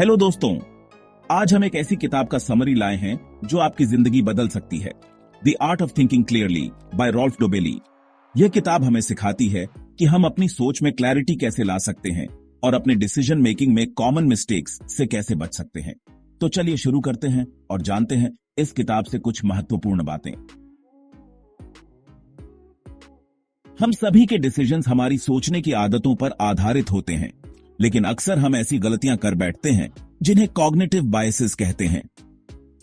Hello दोस्तों, आज हम एक ऐसी किताब का समरी लाए हैं जो आपकी जिंदगी बदल सकती है। The art of thinking clearly by Rolf Dobelli. यह किताब हमें सिखाती है कि हम अपनी सोच में क्लैरिटी कैसे ला सकते हैं और अपने डिसीजन मेकिंग में कॉमन मिस्टेक्स से कैसे बच सकते हैं। तो चलिए शुरू करते हैं और जानते हैं इस किताब से कुछ महत्वपूर्ण बातें। हम सभी के डिसीजंस हमारी सोचने की आदतों पर आधारित होते हैं, लेकिन अक्सर हम ऐसी गलतियां कर बैठते हैं जिन्हें कॉग्निटिव बायसेस कहते हैं।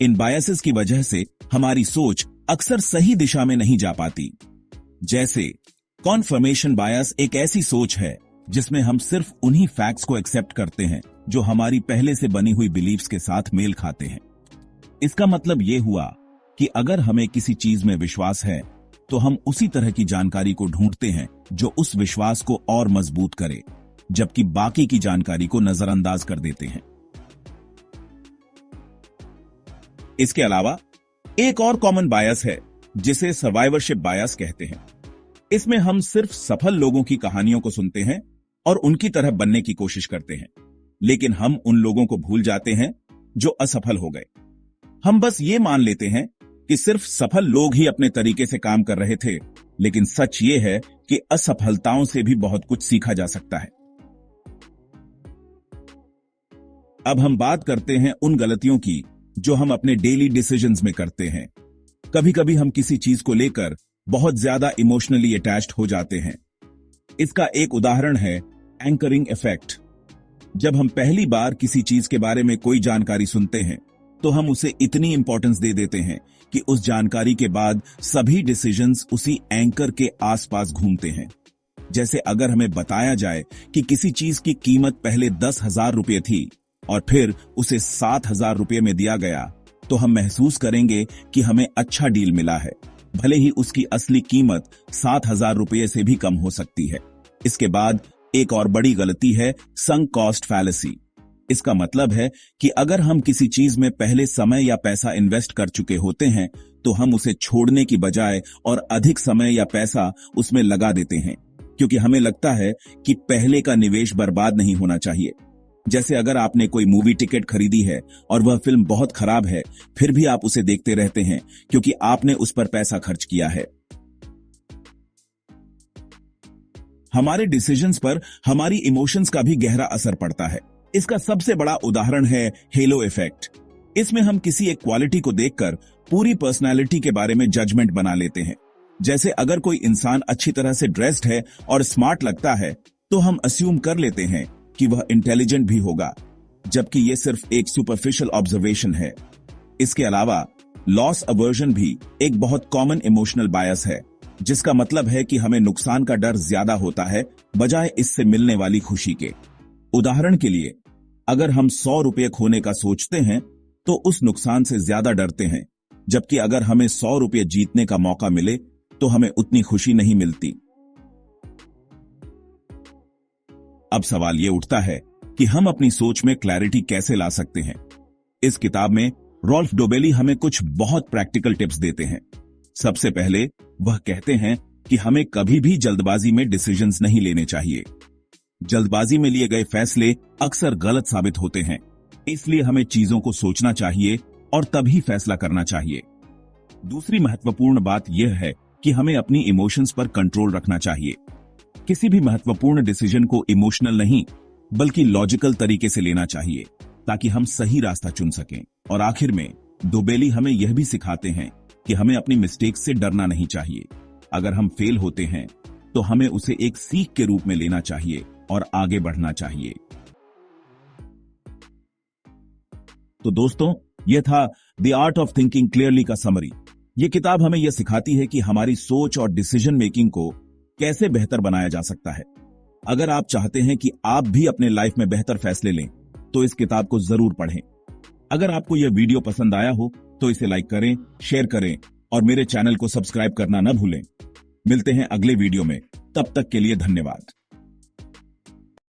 इन बायसेस की वजह से हमारी सोच अक्सर सही दिशा में नहीं जा पाती। जैसे कॉन्फर्मेशन बायस एक ऐसी सोच है जिसमें हम सिर्फ उन्हीं फैक्ट्स को एक्सेप्ट करते हैं जो हमारी पहले से बनी हुई बिलीफ्स के साथ मेल खाते हैं। इसका मतलब यह हुआ कि अगर हमें किसी चीज में विश्वास है तो हम उसी तरह की जानकारी को ढूंढते हैं जो उस विश्वास को और मजबूत करे, जबकि बाकी की जानकारी को नजरअंदाज कर देते हैं। इसके अलावा एक और कॉमन बायस है जिसे सर्वाइवरशिप बायस कहते हैं। इसमें हम सिर्फ सफल लोगों की कहानियों को सुनते हैं और उनकी तरह बनने की कोशिश करते हैं, लेकिन हम उन लोगों को भूल जाते हैं जो असफल हो गए। हम बस ये मान लेते हैं कि सिर्फ सफल लोग ही अपने तरीके से काम कर रहे थे, लेकिन सच ये है कि असफलताओं से भी बहुत कुछ सीखा जा सकता है। अब हम बात करते हैं उन गलतियों की जो हम अपने डेली डिसीजंस में करते हैं। कभी कभी हम किसी चीज को लेकर बहुत ज्यादा इमोशनली अटैच्ड हो जाते हैं। इसका एक उदाहरण है एंकरिंग इफेक्ट। जब हम पहली बार किसी चीज के बारे में कोई जानकारी सुनते हैं तो हम उसे इतनी इंपॉर्टेंस दे देते हैं कि उस जानकारी के बाद सभी डिसीजंस उसी एंकर के आसपास घूमते हैं। जैसे अगर हमें बताया जाए कि किसी चीज की कीमत पहले 10,000 रुपये थी और फिर उसे 7,000 रुपये में दिया गया, तो हम महसूस करेंगे कि हमें अच्छा डील मिला है, भले ही उसकी असली कीमत 7,000 रुपये से भी कम हो सकती है। इसके बाद एक और बड़ी गलती है संक कॉस्ट फैलेसी। इसका मतलब है कि अगर हम किसी चीज में पहले समय या पैसा इन्वेस्ट कर चुके होते हैं तो हम उसे छोड़ने की बजाय और अधिक समय या पैसा उसमें लगा देते हैं, क्योंकि हमें लगता है कि पहले का निवेश बर्बाद नहीं होना चाहिए। जैसे अगर आपने कोई मूवी टिकट खरीदी है और वह फिल्म बहुत खराब है, फिर भी आप उसे देखते रहते हैं क्योंकि आपने उस पर पैसा खर्च किया है। हमारे डिसीजंस पर हमारी इमोशंस का भी गहरा असर पड़ता है। इसका सबसे बड़ा उदाहरण है हेलो इफेक्ट। इसमें हम किसी एक क्वालिटी को देखकर पूरी पर्सनालिटी के बारे में जजमेंट बना लेते हैं। जैसे अगर कोई इंसान अच्छी तरह से ड्रेस्ड है और स्मार्ट लगता है तो हम अस्यूम कर लेते हैं कि वह इंटेलिजेंट भी होगा, जबकि यह सिर्फ एक सुपरफिशियल ऑब्जर्वेशन है। इसके अलावा लॉस अवर्जन भी एक बहुत कॉमन इमोशनल बायस है, जिसका मतलब है कि हमें नुकसान का डर ज्यादा होता है बजाय इससे मिलने वाली खुशी के। उदाहरण के लिए, अगर हम 100 रुपये खोने का सोचते हैं तो उस नुकसान से ज्यादा डरते हैं, जबकि अगर हमें 100 रुपये जीतने का मौका मिले तो हमें उतनी खुशी नहीं मिलती। अब सवाल यह उठता है कि हम अपनी सोच में क्लैरिटी कैसे ला सकते हैं। इस किताब में रॉल्फ डोबेली हमें कुछ बहुत प्रैक्टिकल टिप्स देते हैं। सबसे पहले वह कहते हैं कि हमें कभी भी जल्दबाजी में डिसीजंस नहीं लेने चाहिए। जल्दबाजी में लिए गए फैसले अक्सर गलत साबित होते हैं, इसलिए हमें चीजों को सोचना चाहिए और तभी फैसला करना चाहिए। दूसरी महत्वपूर्ण बात यह है कि हमें अपनी इमोशंस पर कंट्रोल रखना चाहिए। किसी भी महत्वपूर्ण डिसीजन को इमोशनल नहीं बल्कि लॉजिकल तरीके से लेना चाहिए ताकि हम सही रास्ता चुन सकें। और आखिर में डोबेली हमें यह भी सिखाते हैं कि हमें अपनी मिस्टेक्स से डरना नहीं चाहिए। अगर हम फेल होते हैं तो हमें उसे एक सीख के रूप में लेना चाहिए और आगे बढ़ना चाहिए। तो दोस्तों, यह था the art of thinking clearly का समरी। यह किताब हमें यह सिखाती है कि हमारी सोच और डिसीजन मेकिंग को कैसे बेहतर बनाया जा सकता है। अगर आप चाहते हैं कि आप भी अपने लाइफ में बेहतर फैसले लें तो इस किताब को जरूर पढ़ें। अगर आपको यह वीडियो पसंद आया हो तो इसे लाइक करें, शेयर करें और मेरे चैनल को सब्सक्राइब करना न भूलें। मिलते हैं अगले वीडियो में, तब तक के लिए धन्यवाद।